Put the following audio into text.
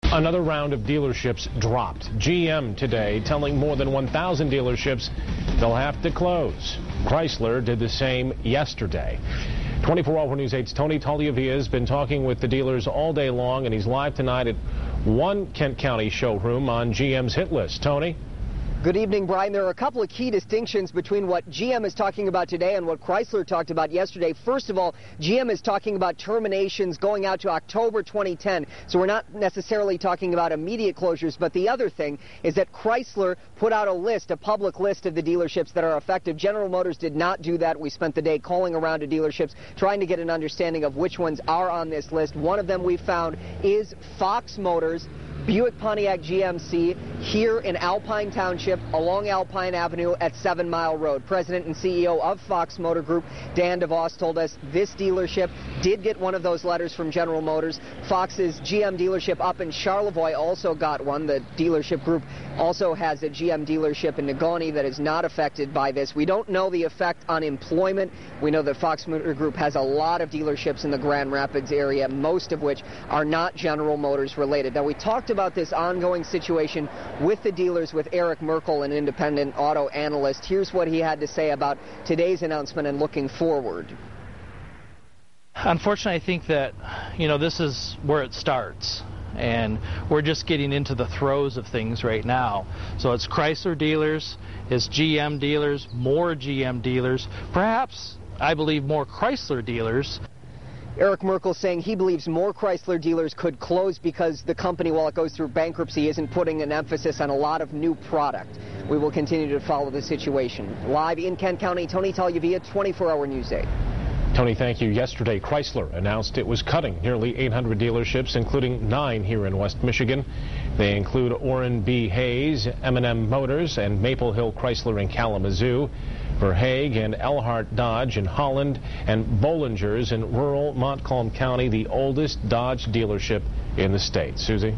Another round of dealerships dropped. GM today telling more than 1,000 dealerships they'll have to close. Chrysler did the same yesterday. 24-Hour News 8's Tony Tagliavia has been talking with the dealers all day long, and he's live tonight at one Kent County showroom on GM's hit list. Tony? Good evening, Brian. There are a couple of key distinctions between what GM is talking about today and what Chrysler talked about yesterday. First of all, GM is talking about terminations going out to October 2010, so we're not necessarily talking about immediate closures. But the other thing is that Chrysler put out a list, a public list of the dealerships that are affected. General Motors did not do that. We spent the day calling around to dealerships, trying to get an understanding of which ones are on this list. One of them we found is Fox Motors, Buick Pontiac GMC, here in Alpine Township along Alpine Avenue at 7 Mile Road. President and CEO of Fox Motor Group, Dan DeVos, told us this dealership did get one of those letters from General Motors. Fox's GM dealership up in Charlevoix also got one. The dealership group also has a GM dealership in Negaunee that is not affected by this. We don't know the effect on employment. We know that Fox Motor Group has a lot of dealerships in the Grand Rapids area, most of which are not General Motors related. Now, we talked about this ongoing situation with the dealers with Eric Merkel, an independent auto analyst. Here's what he had to say about today's announcement and looking forward. Unfortunately, I think that, this is where it starts. And we're just getting into the throes of things right now. So it's Chrysler dealers, it's GM dealers, more GM dealers, perhaps, I believe, more Chrysler dealers. Eric Merkel saying he believes more Chrysler dealers could close because the company, while it goes through bankruptcy, isn't putting an emphasis on a lot of new product. We will continue to follow the situation. Live in Kent County, Tony Tagliavia, 24-Hour News 8. Tony, thank you. Yesterday, Chrysler announced it was cutting nearly 800 dealerships, including 9 here in West Michigan. They include Orrin B. Hayes, M&M Motors, and Maple Hill Chrysler in Kalamazoo, Verhaeghe and Elhart Dodge in Holland, and Bollinger's in rural Montcalm County, the oldest Dodge dealership in the state. Susie?